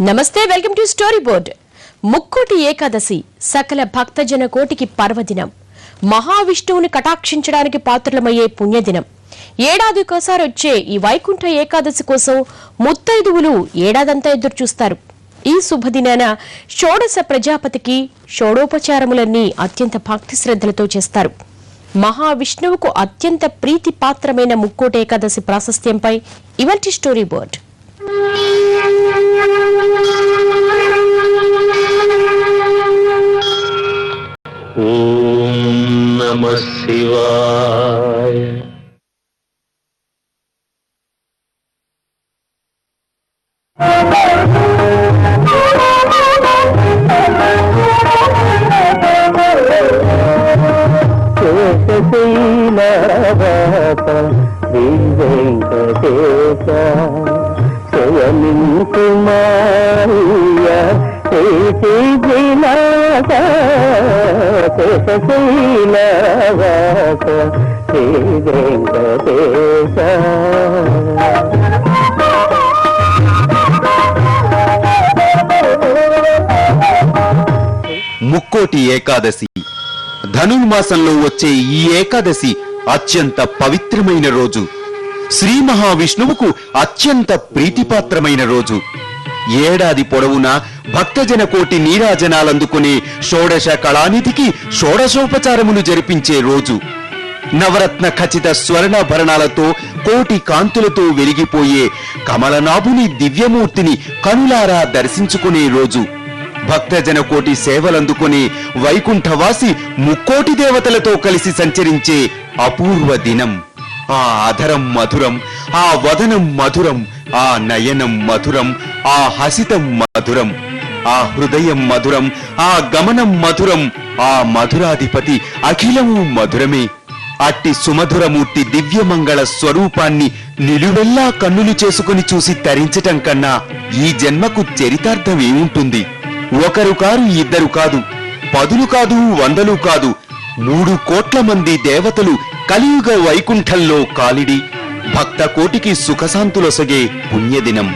నమస్తే, welcome to story board. Mukkoti Ekadashi సకల భక్తజన కోటికి పర్వదినం. మహావిష్ణువుని కటాక్షించడానికి పాత్రలమయ్యే పుణ్యదినం. ఏడాదికోసారి వచ్చే ఈ వైకుంఠ ఏకాదశి కోసం ముత్తైదువులు ఏడాదంతా ఎదురు చూస్తారు. ఈ శుభదినాన షోడశ ప్రజాపతికి షోడోపచారములన్నీ అత్యంత భక్తి శ్రద్ధలతో చేస్తారు. మహావిష్ణువుకు అత్యంత ప్రీతి పాత్రమైన ముక్కోటి ఏకాదశి ప్రాశస్త్యంపై ఇవాల్టి స్టోరీ బోర్డ్. ఓం నమః శివాయ. శేషశైలవాస శ్రీ వెంకటేశ శయనింకుమాయ విలాస శేషశైలవాస శ్రీ వెంకటేశ. ముక్కోటి ఏకాదశి ధనుర్మాసంలో వచ్చే ఈ ఏకాదశి అత్యంత పవిత్రమైన రోజు. శ్రీ మహావిష్ణువుకు అత్యంత ప్రీతిపాత్రమైన రోజు. ఏడాది పొడవునా భక్తజన కోటి నీరాజనాలందుకునే షోడశ కళానిధికి షోడశోపచారములు జరిపించే రోజు. నవరత్న ఖచ్చిత స్వర్ణాభరణాలతో కోటి కాంతులతో వెలిగిపోయే కమలనాభుని దివ్యమూర్తిని కనులారా దర్శించుకునే రోజు. భక్తజన కోటి సేవలందుకునే వైకుంఠవాసి ముక్కోటి దేవతలతో కలిసి సంచరించే అపూర్వ దినం. ఆ అధరం మధురం, ఆ వదనం మధురం, ఆ నయనం మధురం, ఆ హసితం మధురం, ఆ హృదయం మధురం, ఆ గమనం మధురం, ఆ మధురాధిపతి అఖిలము మధురమే. అట్టి సుమధురమూర్తి దివ్యమంగళ స్వరూపాన్ని నిలువెల్లా కన్నులు చేసుకుని చూసి తరించటం కన్నా ఈ జన్మకు చరితార్థం ఏముంటుంది? ఒకరు కారు, ఇద్దరు కాదు, 10 కాదు, 100 కాదు, 3 కోట్ల మంది దేవతలు కలియుగ వైకుంఠంలో కాలిడి భక్త కోటికి సుఖశాంతులొసగే పుణ్యదినం.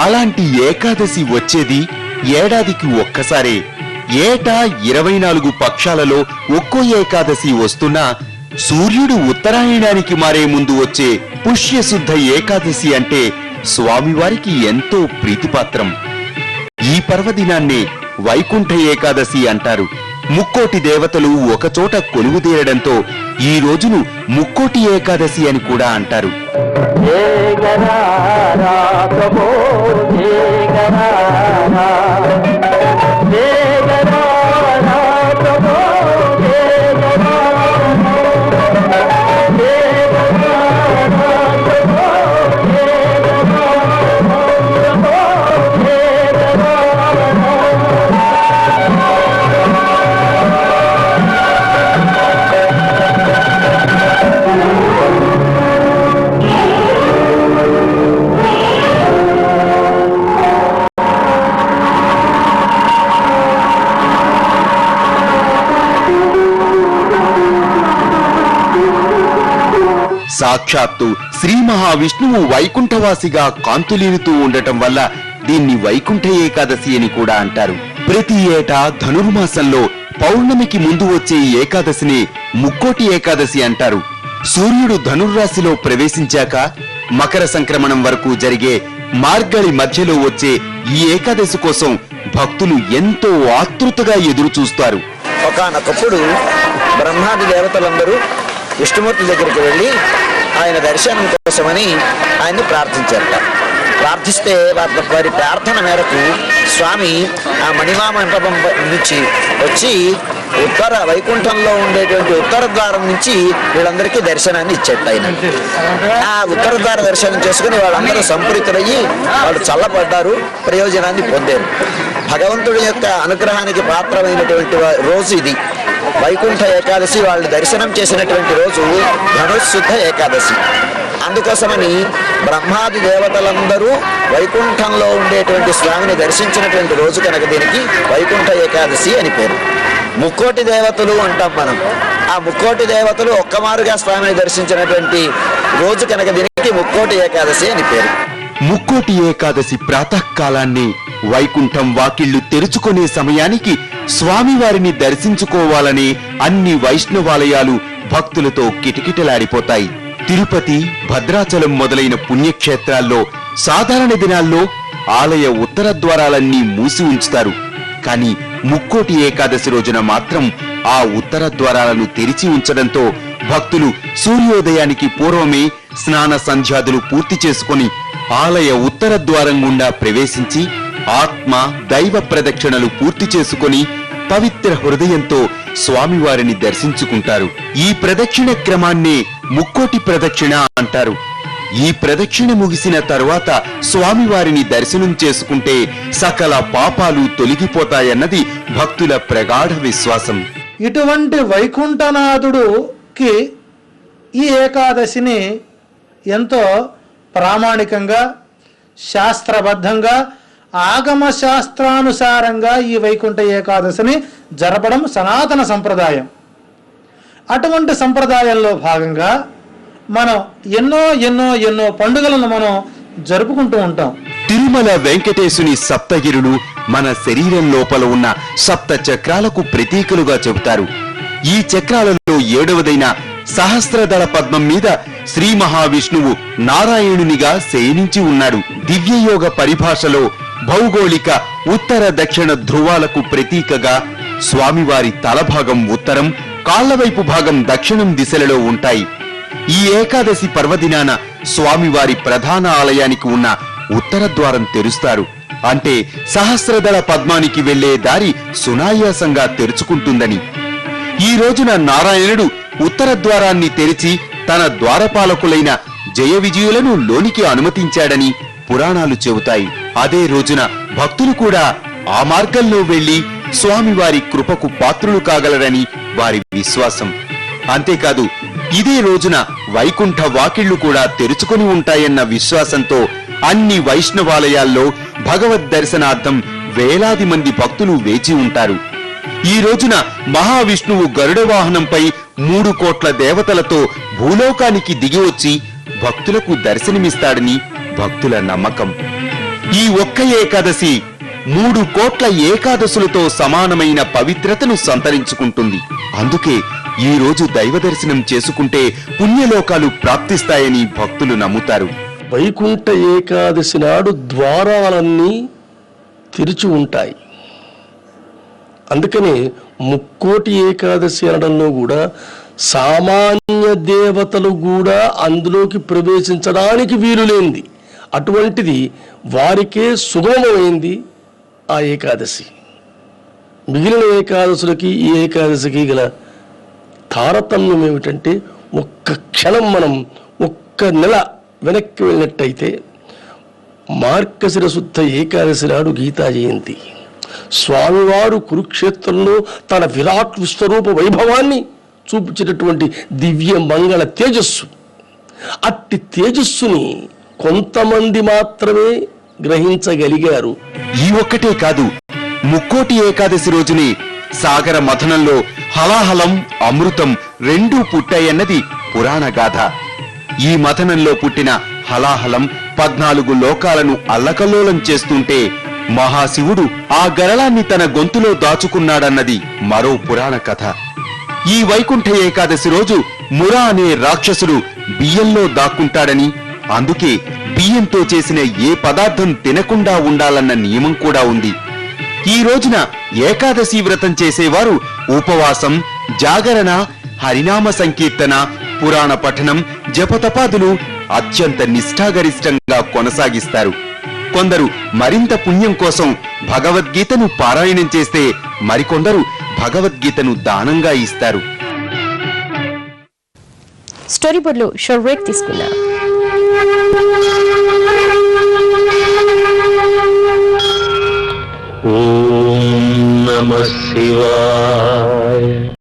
అలాంటి ఏకాదశి వచ్చేది ఏడాదికి ఒక్కసారే. ఏటా 24 పక్షాలలో ఒక్కో ఏకాదశి వస్తున్నా సూర్యుడు ఉత్తరాయణానికి మారే ముందు వచ్చే పుష్యశుద్ధ ఏకాదశి అంటే స్వామివారికి ఎంతో ప్రీతిపాత్రం. ఈ పర్వదినాన్నే వైకుంఠ ఏకాదశి అంటారు. ముక్కోటి దేవతలు ఒకచోట కొలువుదీరడంతో ఈ రోజును ముక్కోటి ఏకాదశి అని కూడా అంటారు. సాక్షాత్తు శ్రీ మహావిష్ణువు వైకుంఠవాసిగా కాంతులీనుతూ ఉండటం వల్ల దీన్ని వైకుంఠ ఏకాదశి అని కూడా అంటారు. ప్రతి ఏటా ధనుర్మాసంలో పౌర్ణమికి ముందు వచ్చే ఏకాదశిని ముక్కోటి ఏకాదశి అంటారు. సూర్యుడు ధనుర్రాశిలో ప్రవేశించాక మకర సంక్రమణం వరకు జరిగే మార్గళి మధ్యలో వచ్చే ఈ ఏకాదశి కోసం భక్తులు ఎంతో ఆతృతగా ఎదురు చూస్తారు. ఒకానొకప్పుడు బ్రహ్మాది దేవతలందరూ విష్ణుమూర్తి దగ్గరికి వెళ్ళి ఆయన దర్శనం కోసమని ఆయన్ని ప్రార్థించారట. ప్రార్థిస్తే వారి ప్రార్థన మేరకు స్వామి ఆ మణిమా మంటపం నుంచి వచ్చి ఉత్తర వైకుంఠంలో ఉండేటువంటి ఉత్తర ద్వారం నుంచి వీళ్ళందరికీ దర్శనాన్ని ఇచ్చేట. ఆయన ఆ ఉత్తర ద్వార దర్శనం చేసుకుని వాళ్ళందరూ సంపూరితులయ్యి వాళ్ళు చల్లబడ్డారు, ప్రయోజనాన్ని పొందారు. భగవంతుడి యొక్క అనుగ్రహానికి పాత్రమైనటువంటి రోజు ఇది వైకుంఠ ఏకాదశి. వాళ్ళు దర్శనం చేసినటువంటి రోజు ధనుశుద్ధ ఏకాదశి. అందుకోసమని బ్రహ్మాది దేవతలందరూ వైకుంఠంలో ఉండేటువంటి స్వామిని దర్శించినటువంటి రోజు కనుక దీనికి వైకుంఠ ఏకాదశి అని పేరు. ముక్కోటి దేవతలు అంటాం మనం. ఆ ముక్కోటి దేవతలు ఒక్కమారుగా స్వామిని దర్శించినటువంటి రోజు కనుక దీనికి ముక్కోటి ఏకాదశి అని పేరు. ముక్కోటి ఏకాదశి ప్రాతకాలాన్ని వైకుంఠం వాకిళ్లు తెరుచుకునే సమయానికి స్వామివారిని దర్శించుకోవాలనే అన్ని వైష్ణవాలయాలు భక్తులతో కిటకిటలాడిపోతాయి. తిరుపతి, భద్రాచలం మొదలైన పుణ్యక్షేత్రాల్లో సాధారణ దినాల్లో ఆలయ ఉత్తర ద్వారాలన్నీ మూసి ఉంచుతారు. కానీ ముక్కోటి ఏకాదశి రోజున మాత్రం ఆ ఉత్తర ద్వారాలను తెరిచి ఉంచడంతో భక్తులు సూర్యోదయానికి పూర్వమే స్నాన సంధ్యాదులు పూర్తి చేసుకుని ఆలయ ఉత్తర ద్వారం గుండా ప్రవేశించి ఆత్మ దైవ ప్రదక్షిణలు పూర్తి చేసుకుని పవిత్ర హృదయంతో స్వామివారిని దర్శించుకుంటారు. ఈ ప్రదక్షిణ క్రమాన్నే ముక్కోటి ప్రదక్షిణ అంటారు. ఈ ప్రదక్షిణ ముగిసిన తరువాత స్వామివారిని దర్శనం చేసుకుంటే సకల పాపాలు తొలగిపోతాయన్నది భక్తుల ప్రగాఢ విశ్వాసం. ఇటువంటి వైకుంఠనాథుడుకి ఈ ఏకాదశిని ఎంతో ప్రామాణికంగా, శాస్త్రబద్ధంగా, ఆగమ శాస్త్రానుసారంగా ఈ వైకుంఠ ఏకాదశిని జరపడం సనాతన సంప్రదాయం. అటువంటి సంప్రదాయంలో భాగంగా మనం ఎన్నో ఎన్నో ఎన్నో పండుగలను మనం జరుపుకుంటూ ఉంటాం. తిరుమల వెంకటేశుని సప్తగిరులు మన శరీరం లోపల ఉన్న సప్త చక్రాలకు ప్రతీకలుగా చెబుతారు. ఈ చక్రాలలో 7వదైన సహస్రదళ పద్మం మీద శ్రీ మహావిష్ణువు నారాయణునిగా శయనించి ఉన్నాడు. దివ్యయోగ పరిభాషలో భౌగోళిక ఉత్తర దక్షిణ ధ్రువాలకు ప్రతీకగా స్వామివారి తలభాగం ఉత్తరం, కాళ్లవైపు భాగం దక్షిణం దిశలలో ఉంటాయి. ఈ ఏకాదశి పర్వదినాన స్వామివారి ప్రధాన ఆలయానికి ఉన్న ఉత్తర ద్వారం తెరుస్తారు. అంటే సహస్రదళ పద్మానికి వెళ్లే దారి సునాయాసంగా తెరుచుకుంటుందని. ఈ రోజున నారాయణుడు ఉత్తర ద్వారాన్ని తెరిచి తన ద్వారపాలకులైన జయ విజయులను లోనికి అనుమతించాడని పురాణాలు చెబుతాయి. అదే రోజున భక్తులు కూడా ఆ మార్గంలో వెళ్లి స్వామివారి కృపకు పాత్రులు కాగలరని వారి విశ్వాసం. అంతేకాదు, ఇదే రోజున వైకుంఠ వాకిళ్లు కూడా తెరుచుకొని ఉంటాయన్న విశ్వాసంతో అన్ని వైష్ణవాలయాల్లో భగవద్ దర్శనార్థం వేలాది మంది భక్తులు వేచి ఉంటారు. ఈ రోజున మహావిష్ణువు గరుడ వాహనంపై 3 కోట్ల దేవతలతో భూలోకానికి దిగివచ్చి భక్తులకు దర్శనమిస్తాడని భక్తుల నమ్మకం. ఈ ఒక్క ఏకాదశి 3 కోట్ల ఏకాదశులతో సమానమైన పవిత్రతను సంతరించుకుంటుంది. అందుకే ఈ రోజు దైవ దర్శనం చేసుకుంటే పుణ్యలోకాలు ప్రాప్తిస్తాయని భక్తులు నమ్ముతారు. వైకుంఠ ఏకాదశి నాడు ద్వారాలన్నీ తెరిచి ఉంటాయి. అందుకనే ముక్కోటి ఏకాదశి అనడంలో కూడా సామాన్య దేవతలు కూడా అందులోకి ప్రవేశించడానికి వీలులేంది. అటువంటిది వారికే సుగమమైంది ఆ ఏకాదశి. మిగిలిన ఏకాదశులకి ఈ ఏకాదశికి గల తారతమ్యం ఏమిటంటే, ఒక్క క్షణం మనం ఒక్క నెల వెనక్కి వెళ్ళినట్టయితే మార్గశిర శుద్ధ ఏకాదశి నాడు గీతా జయంతి. స్వామివారు కురుక్షేత్రంలో తన విరాట్ విశ్వరూప వైభవాన్ని చూపించేటటువంటి దివ్య మంగళ తేజస్సు. అట్టి తేజస్సుని కొంతమంది మాత్రమే గ్రహించగలిగారు. ఈ ఒక్కటే కాదు, ముక్కోటి ఏకాదశి రోజునే సాగర మథనంలో హలాహలం, అమృతం రెండూ పుట్టాయన్నది పురాణ గాథ. ఈ మథనంలో పుట్టిన హలాహలం 14 లోకాలను అల్లకల్లోలం చేస్తుంటే మహాశివుడు ఆ గరళాన్ని తన గొంతులో దాచుకున్నాడన్నది మరో పురాణ కథ. ఈ వైకుంఠ ఏకాదశి రోజు మురా అనే రాక్షసుడు బియ్యంలో దాక్కుంటాడని, అందుకే బియ్యంతో చేసిన ఏ పదార్థం తినకుండా ఉండాలన్న నియమం కూడా ఉంది. ఈ రోజున ఏకాదశి వ్రతం చేసేవారు ఉపవాసం, జాగరణ, హరినామ సంకీర్తన, పురాణ పఠనం, జపతపాదులు అత్యంత నిష్ఠాగరిష్టంగా కొనసాగిస్తారు. కొందరు మరింత పుణ్యం కోసం భగవద్గీతను పారాయణం చేస్తే మరికొందరు భగవద్గీతను దానంగా ఇస్తారు. స్టోరీ బోర్డులో షార్ట్ బ్రేక్ తీసుకున్నాం. ఓం నమః శివాయ.